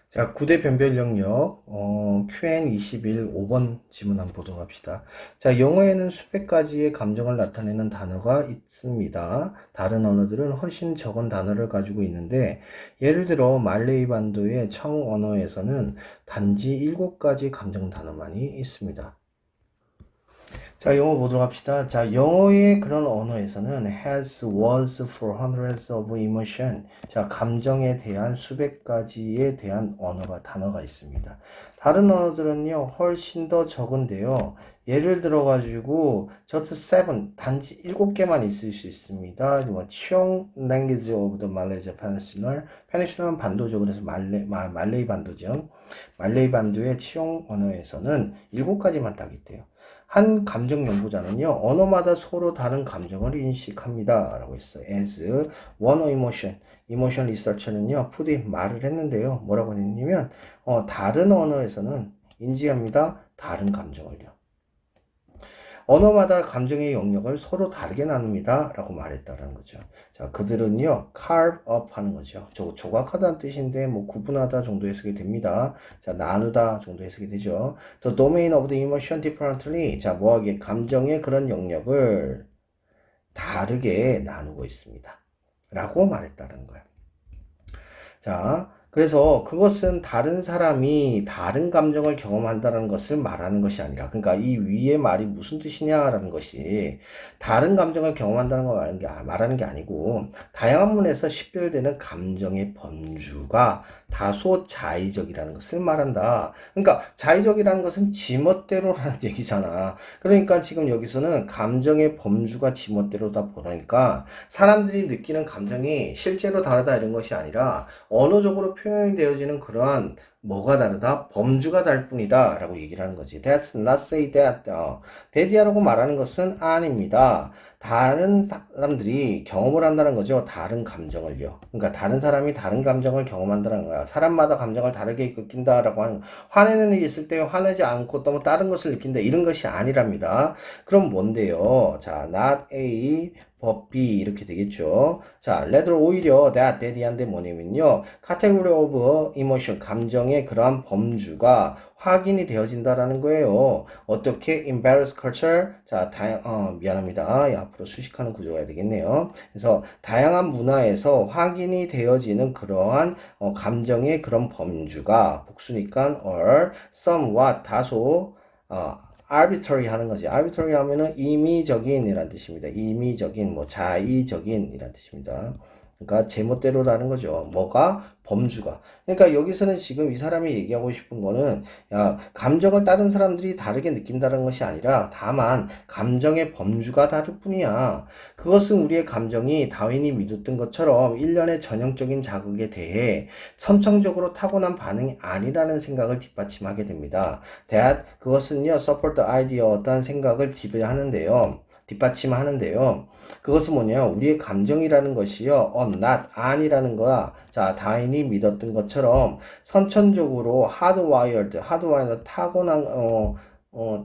자, 9대 변별 영역, QN21 5번 지문 한번 보도록 합시다. 자, 영어에는 수백 가지의 감정을 나타내는 단어가 있습니다. 다른 언어들은 훨씬 적은 단어를 가지고 있는데, 예를 들어 말레이 반도의 청 언어에서는 단지 7가지 감정 단어만이 있습니다. 자, 영어 보도록 합시다. 자, 영어의 그런 언어에서는 has, was for hundreds of emotion. 자, 감정에 대한 수백 가지에 대한 단어가 있습니다. 다른 언어들은요, 훨씬 더 적은데요. 예를 들어가지고, just seven, 단지 7개만 있을 수 있습니다. 뭐, 치용 language of the Malaysia Peninsula. 페니슐라는 반도죠. 그래서 말레이 반도죠. 말레이 반도의 치용 언어에서는 7가지만 딱 있대요. 한 감정 연구자는요, 언어마다 서로 다른 감정을 인식합니다. 라고 했어요. as one emotion. emotion research는요, 푸디 말을 했는데요. 뭐라고 했냐면, 다른 언어에서는 인지합니다. 다른 감정을요. 언어마다 감정의 영역을 서로 다르게 나눕니다. 라고 말했다는 거죠. 자, 그들은요, carve up 하는 거죠. 조각하다는 뜻인데, 뭐, 구분하다 정도 해석이 됩니다. 자, 나누다 정도 해석이 되죠. The domain of the emotion differently. 자, 뭐하게 감정의 그런 영역을 다르게 나누고 있습니다. 라고 말했다는 거예요. 자, 그래서 그것은 다른 사람이 다른 감정을 경험한다는 것을 말하는 것이 아니라, 그러니까 이 위의 말이 무슨 뜻이냐라는 것이 다른 감정을 경험한다는 걸 말하는 게 아니고, 다양한 문에서 식별되는 감정의 범주가 다소 자의적이라는 것을 말한다. 그러니까 자의적이라는 것은 지멋대로라는 얘기잖아. 그러니까 지금 여기서는 감정의 범주가 지멋대로다 보니까 사람들이 느끼는 감정이 실제로 다르다 이런 것이 아니라 언어적으로 표현이 되어지는 그러한 뭐가 다르다? 범주가 다를 뿐이다 라고 얘기를 하는 거지. That's not say that. that이라고 말하는 것은 아닙니다. 다른 사람들이 경험을 한다는 거죠. 다른 감정을요. 그러니까 다른 사람이 다른 감정을 경험한다는 거야. 사람마다 감정을 다르게 느낀다라고 하는, 화내는 일이 있을 때 화내지 않고 또 뭐 다른 것을 느낀다 이런 것이 아니랍니다. 그럼 뭔데요? 자, not A 법 B 이렇게 되겠죠. 자, rather 오히려 that이 한데 뭐냐면요. category of emotion, 감정의 그러한 범주가 확인이 되어진다라는 거예요. 어떻게? in various culture. 자, 미안합니다. 앞으로 수식하는 구조가 되겠네요. 그래서 다양한 문화에서 확인이 되어지는 그러한 감정의 그런 범주가 복수니까 or somewhat 다소 arbitrary 하는 거지. arbitrary 하면은 임의적인 이란 뜻입니다. 임의적인, 뭐 자의적인 이란 뜻입니다. 그러니까 제멋대로라는 거죠. 뭐가? 범주가. 그러니까 여기서는 지금 이 사람이 얘기하고 싶은 거는, 야, 감정을 다른 사람들이 다르게 느낀다는 것이 아니라 다만 감정의 범주가 다를 뿐이야. 그것은 우리의 감정이 다윈이 믿었던 것처럼 일련의 전형적인 자극에 대해 선천적으로 타고난 반응이 아니라는 생각을 뒷받침하게 됩니다. 그것은요, support the idea, 어떠한 생각을 뒷받침하는데요. 그것은 뭐냐? 우리의 감정이라는 것이요, not, 아니라는 거야. 자, 다인이 믿었던 것처럼 선천적으로 hardwired,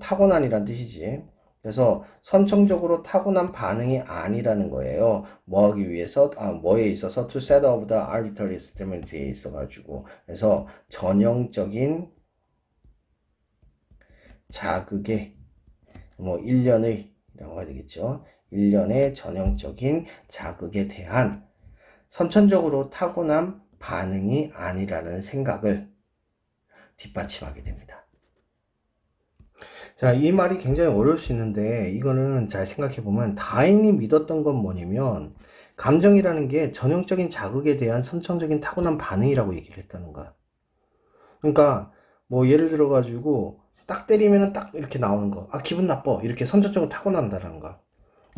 타고난이란 뜻이지. 그래서 선천적으로 타고난 반응이 아니라는 거예요. 뭐 하기 위해서? 뭐에 있어서? To set up the arbitrary stimulus에 있어가지고. 그래서 전형적인 자극의, 뭐, 일련의, 이라고 해야 되겠죠. 일련의 전형적인 자극에 대한 선천적으로 타고난 반응이 아니라는 생각을 뒷받침하게 됩니다. 자, 이 말이 굉장히 어려울 수 있는데, 이거는 잘 생각해보면, 다인이 믿었던 건 뭐냐면, 감정이라는 게 전형적인 자극에 대한 선천적인 타고난 반응이라고 얘기를 했다는 거야. 그러니까, 뭐, 예를 들어가지고, 딱 때리면은 딱 이렇게 나오는 거. 기분 나빠. 이렇게 선천적으로 타고난다는 거.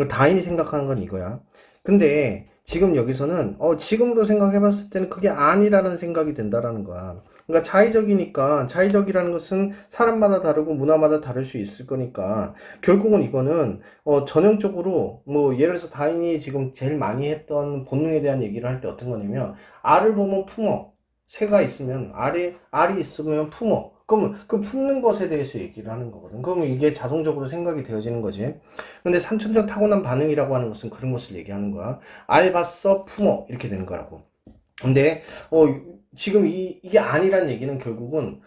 다인이 생각하는 건 이거야. 근데 지금 여기서는 지금으로 생각해봤을 때는 그게 아니라는 생각이 든다라는 거야. 그러니까 자의적이니까, 자의적이라는 것은 사람마다 다르고 문화마다 다를 수 있을 거니까 결국은 이거는 전형적으로, 뭐 예를 들어서 다인이 지금 제일 많이 했던 본능에 대한 얘기를 할 때 어떤 거냐면, 알을 보면 품어. 새가 있으면 알이 있으면 품어. 그러면 그 품는 것에 대해서 얘기를 하는 거거든. 그러면 이게 자동적으로 생각이 되어지는 거지. 근데 선천적 타고난 반응이라고 하는 것은 그런 것을 얘기하는 거야. 알 봤어, 품어. 이렇게 되는 거라고. 근데, 지금 이게 아니란 얘기는 결국은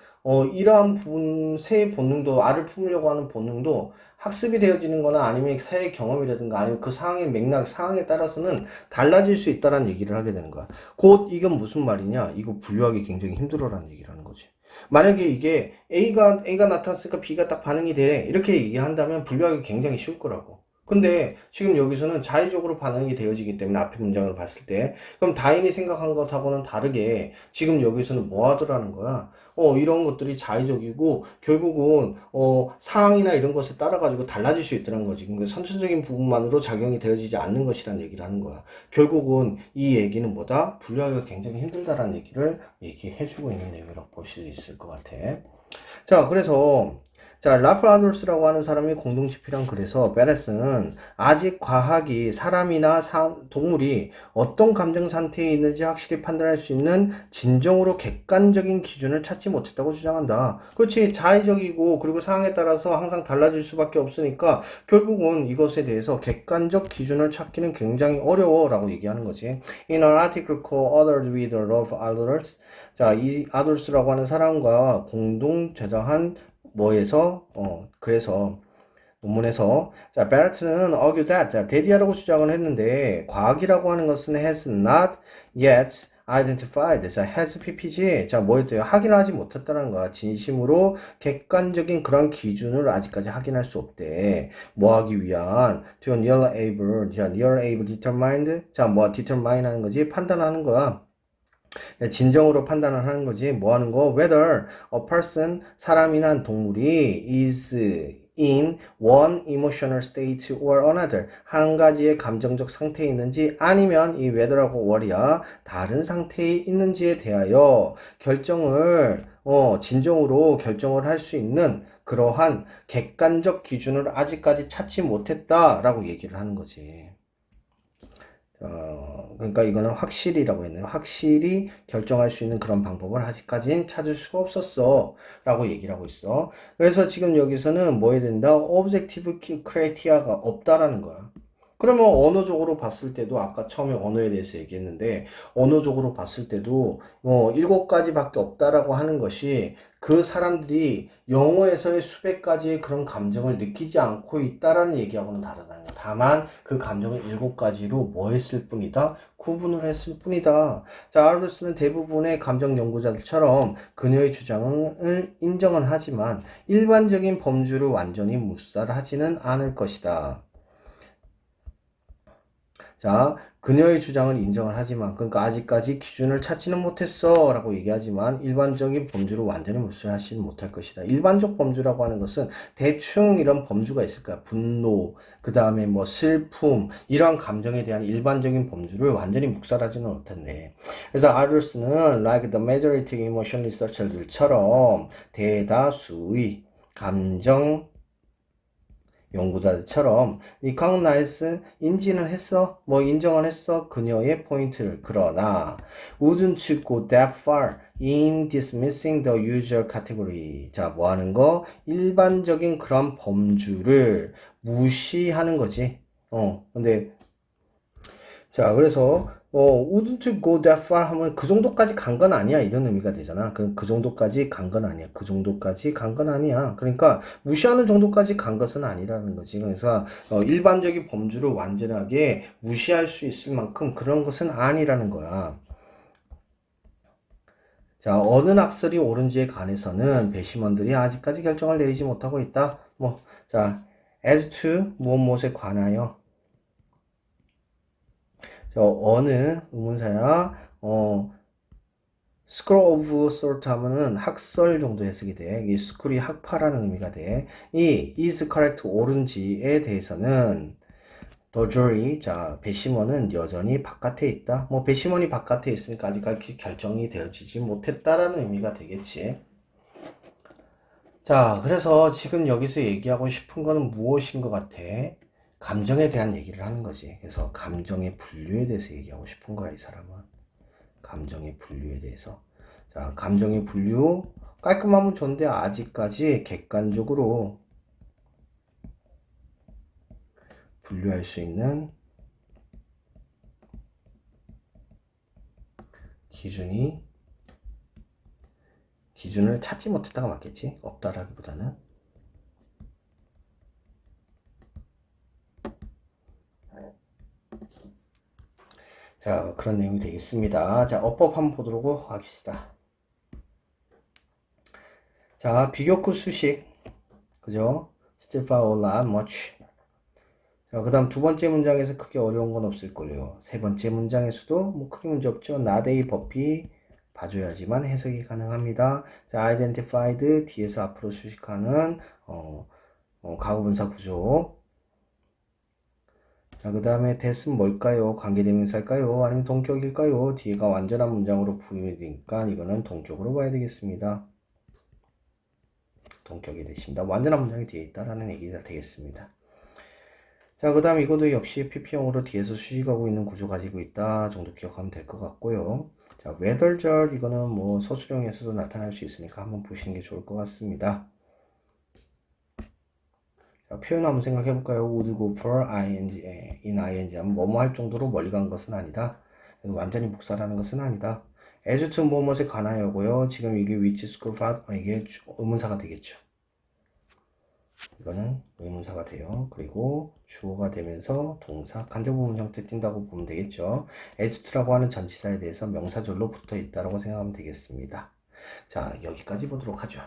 이러한 부분 새의 본능도 알을 품으려고 하는 본능도 학습이 되어지는 거나 아니면 새의 경험이라든가 아니면 그 상황의 맥락 상황에 따라서는 달라질 수 있다는 얘기를 하게 되는 거야. 곧 이건 무슨 말이냐? 이거 분류하기 굉장히 힘들어라는 얘기를 하는 거지. 만약에 이게 A가 나타났으니까 B가 딱 반응이 돼. 이렇게 얘기한다면 분류하기 굉장히 쉬울 거라고. 근데 지금 여기서는 자의적으로 반응이 되어지기 때문에 앞에 문장을 봤을 때 그럼 다인이 생각한 것하고는 다르게 지금 여기서는 뭐 하더라는 거야? 이런 것들이 자의적이고 결국은 상황이나 이런 것에 따라 가지고 달라질 수 있다는 거지. 그러니까 선천적인 부분만으로 작용이 되어지지 않는 것이라는 얘기를 하는 거야. 결국은 이 얘기는 뭐다? 분류하기가 굉장히 힘들다라는 얘기를 얘기해주고 있는 내용이라고 볼 수 있을 것 같아. 자, 그래서 라프 아돌스라고 하는 사람이 공동집필한 글에서 베레스는 아직 과학이 사람이나 동물이 어떤 감정 상태에 있는지 확실히 판단할 수 있는 진정으로 객관적인 기준을 찾지 못했다고 주장한다. 그렇지, 자의적이고 그리고 상황에 따라서 항상 달라질 수밖에 없으니까 결국은 이것에 대해서 객관적 기준을 찾기는 굉장히 어려워라고 얘기하는 거지. In an article called Authored with Love Adolers, 자, 이 아돌스라고 하는 사람과 공동 제작한 그래서 논문에서 베르트는 argue that 대디하라고 주장을 했는데 과학이라고 하는 것은 has not yet identified. has ppg. 뭐였대요? 확인하지 못했다는 거야. 진심으로 객관적인 그런 기준을 아직까지 확인할 수 없대. 뭐 하기 위한 to near able, near able determined. determine 하는 거지. 판단하는 거야. 진정으로 판단을 하는 거지. 뭐 하는 거? Whether a person, 사람이나 동물이 is in one emotional state or another. 한 가지의 감정적 상태에 있는지 아니면 이 whether하고 what이야 다른 상태에 있는지에 대하여 결정을 진정으로 결정을 할 수 있는 그러한 객관적 기준을 아직까지 찾지 못했다라고 얘기를 하는 거지. 그러니까 이거는 확실히라고 했네요. 확실히 결정할 수 있는 그런 방법을 아직까지는 찾을 수가 없었어 라고 얘기를 하고 있어. 그래서 지금 여기서는 뭐 해야 된다? objective criteria가 없다라는 거야. 그러면 언어적으로 봤을 때도 아까 처음에 언어에 대해서 얘기했는데 언어적으로 봤을 때도 7가지밖에 없다라고 하는 것이 그 사람들이 영어에서의 수백 가지의 그런 감정을 느끼지 않고 있다라는 얘기하고는 다르다는 거야. 다만 그 감정을 7가지로 뭐 했을 뿐이다? 구분을 했을 뿐이다. 자, 아르루스는 대부분의 감정 연구자들처럼 그녀의 주장을 인정은 하지만 일반적인 범주를 완전히 묵살하지는 않을 것이다. 자, 그녀의 주장을 인정을 하지만, 그러니까 아직까지 기준을 찾지는 못했어 라고 얘기하지만 일반적인 범주를 완전히 무시하지는 못할 것이다. 일반적 범주라고 하는 것은 대충 이런 범주가 있을 거야. 분노, 그 다음에 뭐 슬픔, 이러한 감정에 대한 일반적인 범주를 완전히 묵살하지는 못했네. 그래서 아르루스는 like the majority emotion researcher들처럼 대다수의 감정 연구자들처럼 recognize 인지는 했어, 인정은 했어 그녀의 포인트를. 그러나 wouldn't go that far in dismissing the usual category. 자, 뭐 하는 거? 일반적인 그런 범주를 무시하는 거지. 근데 자, 그래서 wouldn't go that far 하면 그 정도까지 간 건 아니야 이런 의미가 되잖아. 그 정도까지 간 건 아니야. 그 정도까지 간 건 아니야. 그러니까 무시하는 정도까지 간 것은 아니라는 거지. 그래서 일반적인 범주를 완전하게 무시할 수 있을 만큼 그런 것은 아니라는 거야. 자, 어느 학설이 옳은지에 관해서는 배심원들이 아직까지 결정을 내리지 못하고 있다. 자, as to 무엇에 관하여. 어느 의문사야, school of thought 하면은 학설 정도 해석이 돼. 이 school이 학파라는 의미가 돼. 이 is correct 옳은지에 대해서는 the jury, 자, 배심원은 여전히 바깥에 있다. 배심원이 바깥에 있으니까 아직까지 결정이 되어지지 못했다라는 의미가 되겠지. 자, 그래서 지금 여기서 얘기하고 싶은 거는 무엇인 것 같아? 감정에 대한 얘기를 하는 거지. 그래서 감정의 분류에 대해서 얘기하고 싶은 거야, 이 사람은. 감정의 분류에 대해서. 자, 감정의 분류 깔끔하면 좋은데 아직까지 객관적으로 분류할 수 있는 기준이 기준을 찾지 못했다가 맞겠지? 없다라기보다는. 자, 그런 내용이 되겠습니다. 자, 어법 한번 보도록 하겠습니다. 자, 비교급 수식. 그죠? Still far a lot, much. 자, 그 다음 두 번째 문장에서 크게 어려운 건 없을 거예요. 세 번째 문장에서도 뭐 크게 문제 없죠. not a 버피 봐줘야지만 해석이 가능합니다. 자, identified 뒤에서 앞으로 수식하는 가구분사 구조. 자, 그 다음에 that은 뭘까요? 관계대명사일까요? 아니면 동격일까요? 뒤에가 완전한 문장으로 부임이 되니까 이거는 동격으로 봐야 되겠습니다. 동격이 되십니다. 완전한 문장이 뒤에 있다라는 얘기가 되겠습니다. 자, 그 다음 이것도 역시 PP형으로 뒤에서 수식하고 있는 구조 가지고 있다 정도 기억하면 될 것 같고요. 자, whether절 이거는 뭐 서술형에서도 나타날 수 있으니까 한번 보시는 게 좋을 것 같습니다. 자, 표현 한번 생각해 볼까요? would go for ing, in ing 하면 뭐뭐 할 정도로 멀리 간 것은 아니다. 완전히 묵살하는 것은 아니다. as to 뭐뭐에 관하여고요. 지금 이게 which school for 이게 의문사가 되겠죠. 이거는 의문사가 돼요. 그리고 주어가 되면서 동사 간접부분 형태 띈다고 보면 되겠죠. as to라고 하는 전치사에 대해서 명사절로 붙어 있다고 생각하면 되겠습니다. 자, 여기까지 보도록 하죠.